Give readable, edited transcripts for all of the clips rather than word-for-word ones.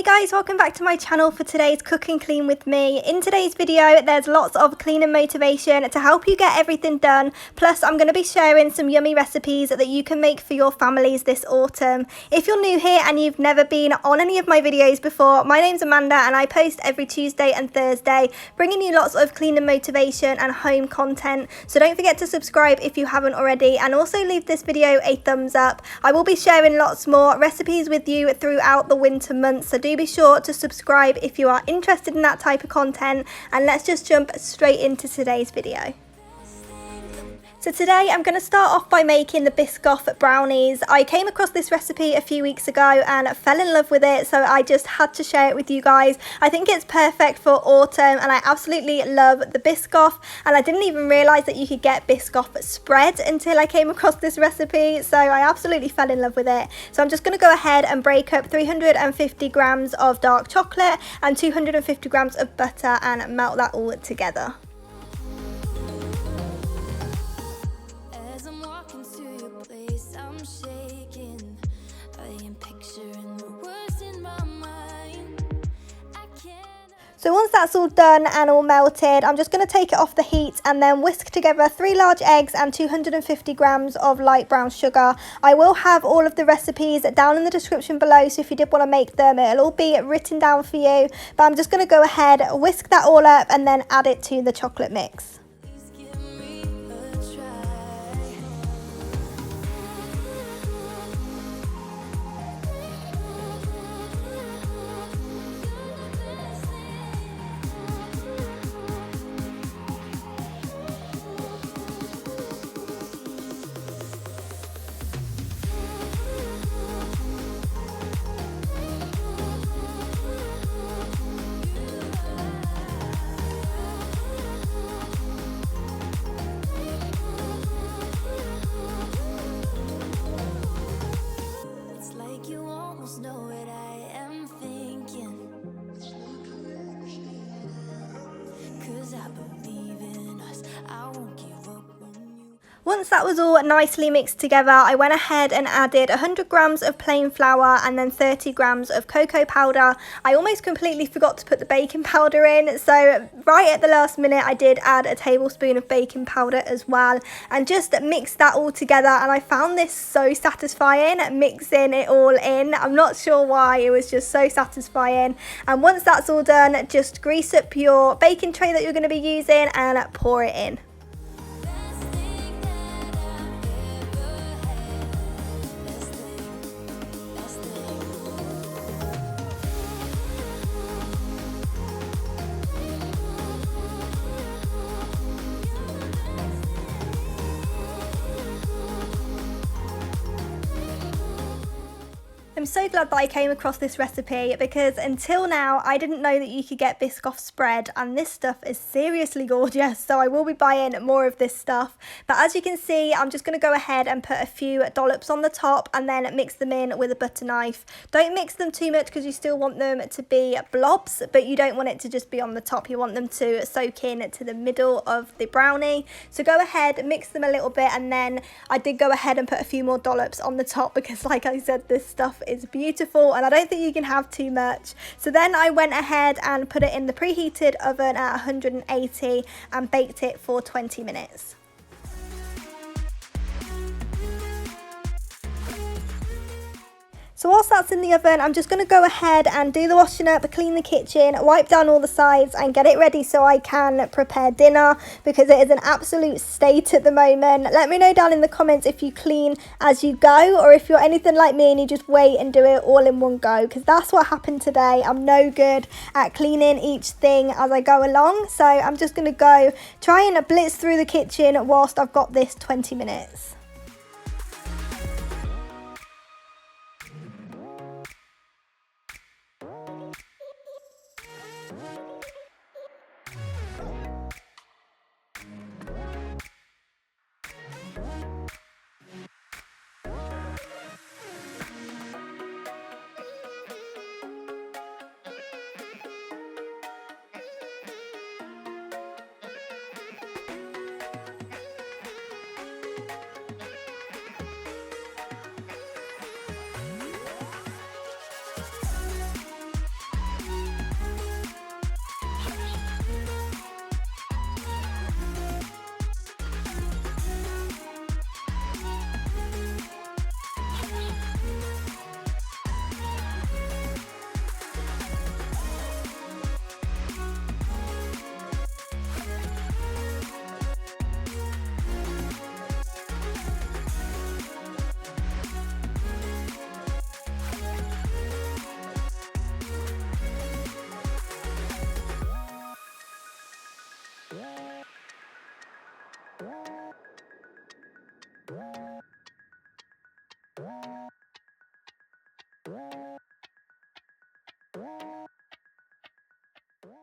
guys, welcome back to my channel for today's Cook and Clean with me. In today's video, there's lots of cleaning motivation to help you get everything done. Plus, I'm going to be sharing some yummy recipes that you can make for your families this autumn. If you're new here and you've never been on any of my videos before, my name's Amanda and I post every Tuesday and Thursday, bringing you lots of cleaning motivation and home content. So don't forget to subscribe if you haven't already, and also leave this video a thumbs up. I will be sharing lots more recipes with you throughout the winter months, so do be sure to subscribe if you are interested in that type of content, and let's just jump straight into today's video. So today I'm going to start off by making the Biscoff Brownies. I came across this recipe a few weeks ago and fell in love with it, so I just had to share it with you guys. I think it's perfect for autumn and I absolutely love the Biscoff, and I didn't even realise that you could get Biscoff Spread until I came across this recipe, so I absolutely fell in love with it. So I'm just going to go ahead and break up 350 grams of dark chocolate and 250 grams of butter and melt that all together. So once that's all done and all melted, I'm just going to take it off the heat and then whisk together 3 large eggs and 250 grams of light brown sugar. I will have all of the recipes down in the description below, so if you did want to make them, it'll all be written down for you. But I'm just going to go ahead, whisk that all up and then add it to the chocolate mix. Once that was all nicely mixed together, I went ahead and added 100 grams of plain flour and then 30 grams of cocoa powder. I almost completely forgot to put the baking powder in, so right at the last minute I did add a tablespoon of baking powder as well, and just mixed that all together. And I found this so satisfying, mixing it all in. I'm not sure why, it was just so satisfying. And once that's all done, just grease up your baking tray that you're going to be using and pour it in. I'm so glad that I came across this recipe, because until now I didn't know that you could get Biscoff Spread, and this stuff is seriously gorgeous, so I will be buying more of this stuff. But as you can see, I'm just going to go ahead and put a few dollops on the top and then mix them in with a butter knife. Don't mix them too much because you still want them to be blobs, but you don't want it to just be on the top. You want them to soak in to the middle of the brownie. So go ahead, mix them a little bit, and then I did go ahead and put a few more dollops on the top because, like I said, this stuff is beautiful and I don't think you can have too much. So then I went ahead and put it in the preheated oven at 180 and baked it for 20 minutes. So whilst that's in the oven, I'm just going to go ahead and do the washing up, clean the kitchen, wipe down all the sides and get it ready so I can prepare dinner, because it is an absolute state at the moment. Let me know down in the comments if you clean as you go, or if you're anything like me and you just wait and do it all in one go, because that's what happened today. I'm no good at cleaning each thing as I go along, so I'm just going to go try and blitz through the kitchen whilst I've got this 20 minutes.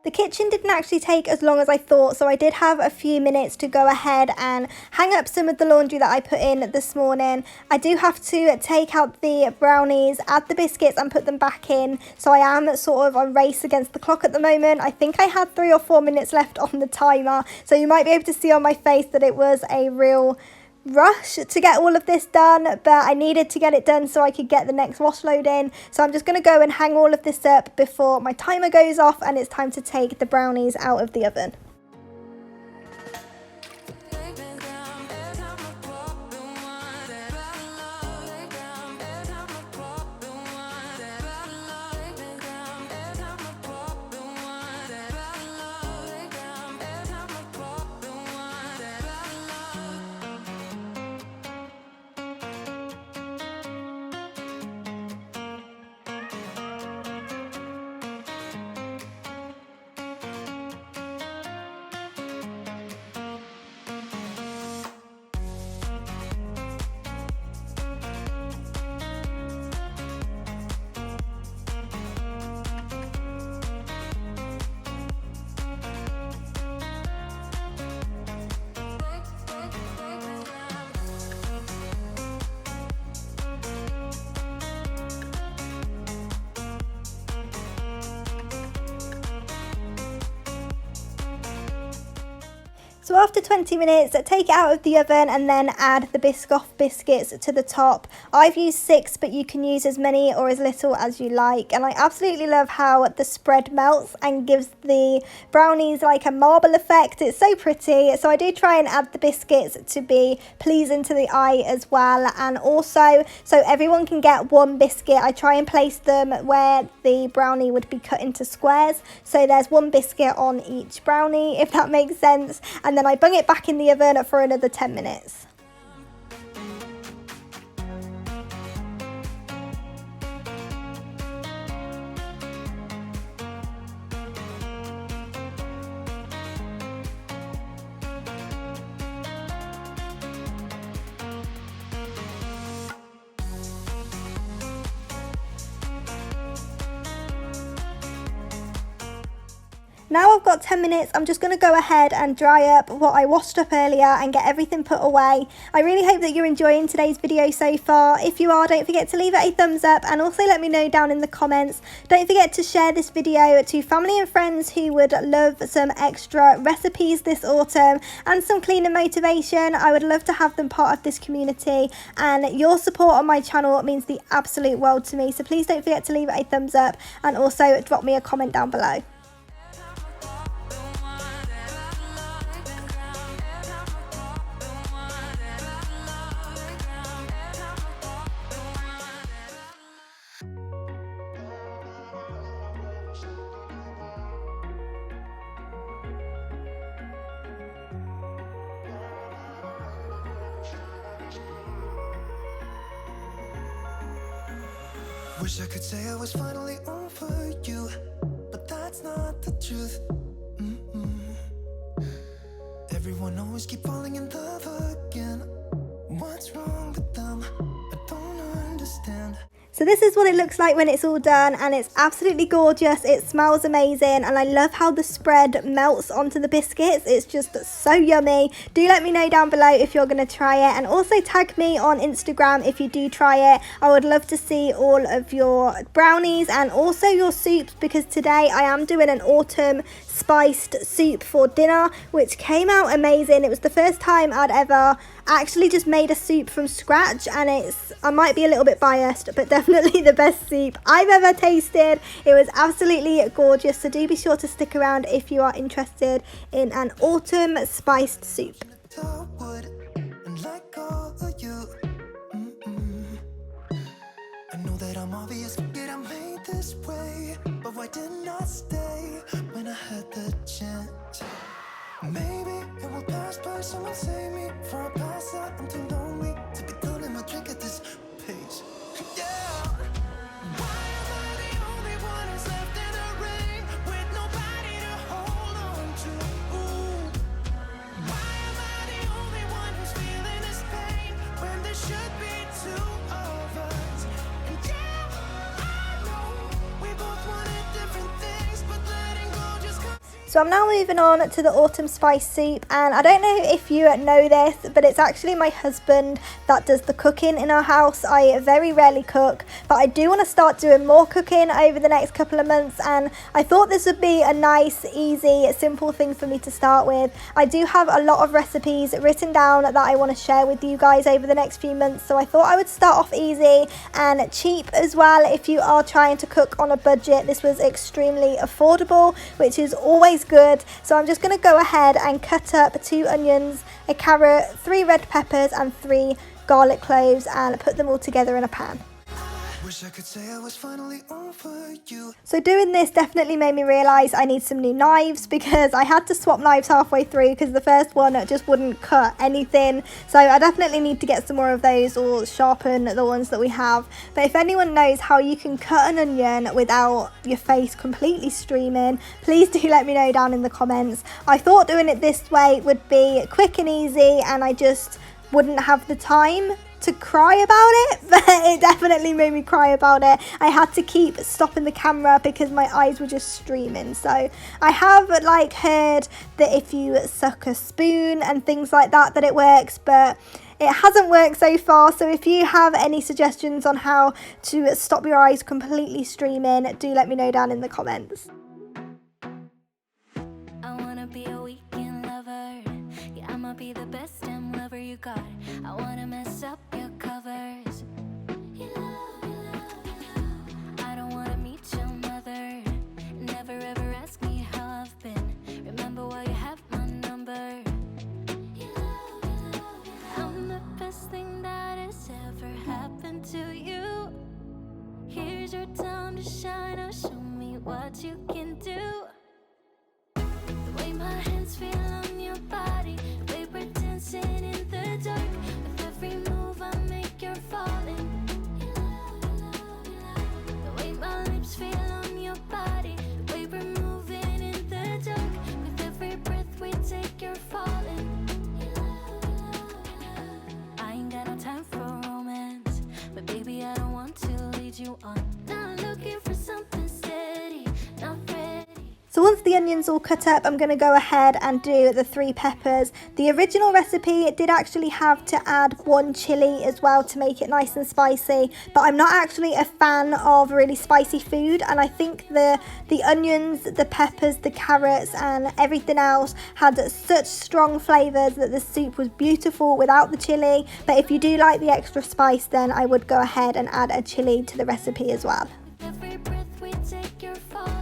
The kitchen didn't actually take as long as I thought, so I did have a few minutes to go ahead and hang up some of the laundry that I put in this morning. I do have to take out the brownies, add the biscuits and put them back in, so I am sort of on race against the clock at the moment. I think I had 3 or 4 minutes left on the timer, so you might be able to see on my face that it was a real rush to get all of this done, but I needed to get it done so I could get the next wash load in. So I'm just going to go and hang all of this up before my timer goes off and it's time to take the brownies out of the oven. So after 20 minutes, take it out of the oven and then add the Biscoff biscuits to the top. I've used 6, but you can use as many or as little as you like. And I absolutely love how the spread melts and gives the brownies like a marble effect. It's so pretty. So I do try and add the biscuits to be pleasing to the eye as well. And also, so everyone can get one biscuit, I try and place them where the brownie would be cut into squares. So there's one biscuit on each brownie, if that makes sense. And then I bung it back in the oven for another 10 minutes. Now I've got 10 minutes, I'm just going to go ahead and dry up what I washed up earlier and get everything put away. I really hope that you're enjoying today's video so far. If you are, don't forget to leave it a thumbs up and also let me know down in the comments. Don't forget to share this video to family and friends who would love some extra recipes this autumn and some cleaning motivation. I would love to have them part of this community, and your support on my channel means the absolute world to me. So please don't forget to leave it a thumbs up and also drop me a comment down below. Wish I could say I was finally over you, but that's not the truth. Everyone always keep falling in love again. What's wrong with them? I don't understand. So this is what it looks like when it's all done, and it's absolutely gorgeous. It smells amazing, and I love how the spread melts onto the biscuits. It's just so yummy. Do let me know down below if you're going to try it, and also tag me on Instagram if you do try it. I would love to see all of your brownies and also your soups, because today I am doing an autumn spiced soup for dinner, which came out amazing. It was the first time I'd ever actually just made a soup from scratch, and I might be a little bit biased, but definitely the best soup I've ever tasted. It was absolutely gorgeous, so do be sure to stick around if you are interested in an autumn spiced soup. I know that I'm obvious, forget I made this way, but why didn't I stay when I had the chance? Maybe it will pass by, someone save me for a pass out. I'm too lonely to be done in my drink at this pace. Yeah. Why am I the only one who's left in the rain with nobody to hold on to? Why am I the only one who's feeling this pain when there should be two of us? And yeah, I know we both wanted different things, but letting go just come. So I'm now moving on to the autumn spice soup, and I don't know if you know this, but it's actually my husband that does the cooking in our house. I very rarely cook, but I do want to start doing more cooking over the next couple of months, and I thought this would be a nice, easy, simple thing for me to start with. I do have a lot of recipes written down that I want to share with you guys over the next few months, so I thought I would start off easy and cheap as well. If you are trying to cook on a budget, this was extremely affordable, which is always good. So I'm just going to go ahead and cut up 2 onions, a carrot, 3 red peppers and 3 garlic cloves, and put them all together in a pan. Wish I could say I was finally over you. So doing this definitely made me realise I need some new knives, because I had to swap knives halfway through because the first one just wouldn't cut anything. So I definitely need to get some more of those, or sharpen the ones that we have. But if anyone knows how you can cut an onion without your face completely streaming, please do let me know down in the comments. I thought doing it this way would be quick and easy, and I just wouldn't have the time to cry about it, but it definitely made me cry about it. I had to keep stopping the camera because my eyes were just streaming. So I have heard that if you suck a spoon and things like that it works, but it hasn't worked so far. So if you have any suggestions on how to stop your eyes completely streaming, do let me know down in the comments. I wanna be a weekend lover. Yeah, I'ma be the best damn lover you got. I wanna mess up your covers. I don't wanna meet your mother. Never ever ask me how I've been. Remember why you have my number. I'm the best thing that has ever happened to you. Here's your time to shine. Now show me what you can do. The way my hands feel on your body, the way we're dancing in the dark. With every move I make, you're falling. The way my lips feel on your body, the way we're moving in the dark. With every breath we take, you're falling. I ain't got no time for romance, but baby I don't want to lead you on. Not looking for something steady, not ready. So once the onions all cut up, I'm going to go ahead and do the 3 peppers. The original recipe did actually have to add 1 chili as well to make it nice and spicy, but I'm not actually a fan of really spicy food, and I think the onions, the peppers, the carrots and everything else had such strong flavours that the soup was beautiful without the chili. But if you do like the extra spice, then I would go ahead and add a chili to the recipe as well. Every breath we take, you're falling.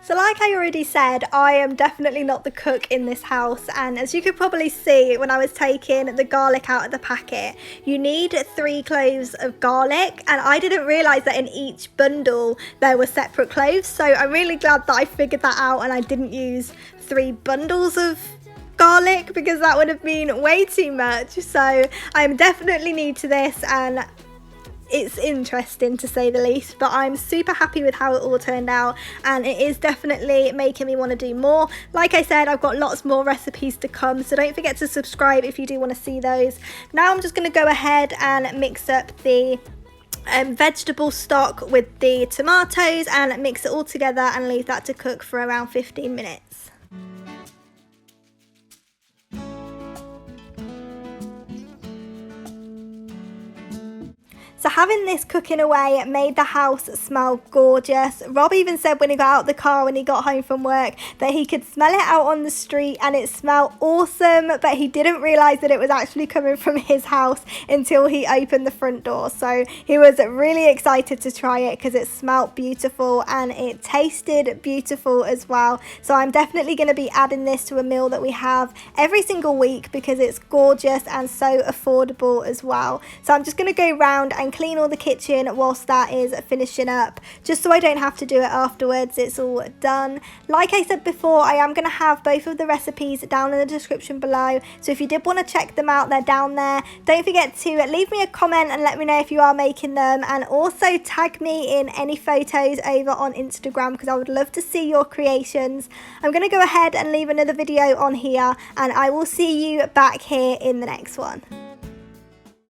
So like I already said, I am definitely not the cook in this house, and as you could probably see when I was taking the garlic out of the packet, you need 3 cloves of garlic, and I didn't realise that in each bundle there were separate cloves, so I'm really glad that I figured that out and I didn't use 3 bundles of garlic, because that would have been way too much. So I'm definitely new to this, and it's interesting to say the least, but I'm super happy with how it all turned out, and it is definitely making me want to do more. Like I said, I've got lots more recipes to come, so don't forget to subscribe if you do want to see those. Now I'm just going to go ahead and mix up the vegetable stock with the tomatoes and mix it all together and leave that to cook for around 15 minutes. So having this cooking away made the house smell gorgeous. Rob even said when he got out the car when he got home from work that he could smell it out on the street and it smelled awesome, but he didn't realise that it was actually coming from his house until he opened the front door. So he was really excited to try it because it smelled beautiful and it tasted beautiful as well. So I'm definitely going to be adding this to a meal that we have every single week because it's gorgeous and so affordable as well. So I'm just going to go round and clean clean all the kitchen whilst that is finishing up, just so I don't have to do it afterwards. It's all done. Like I said before, I am going to have both of the recipes down in the description below, so if you did want to check them out, they're down there. Don't forget to leave me a comment and let me know if you are making them, and also tag me in any photos over on Instagram because I would love to see your creations. I'm going to go ahead and leave another video on here, and I will see you back here in the next one.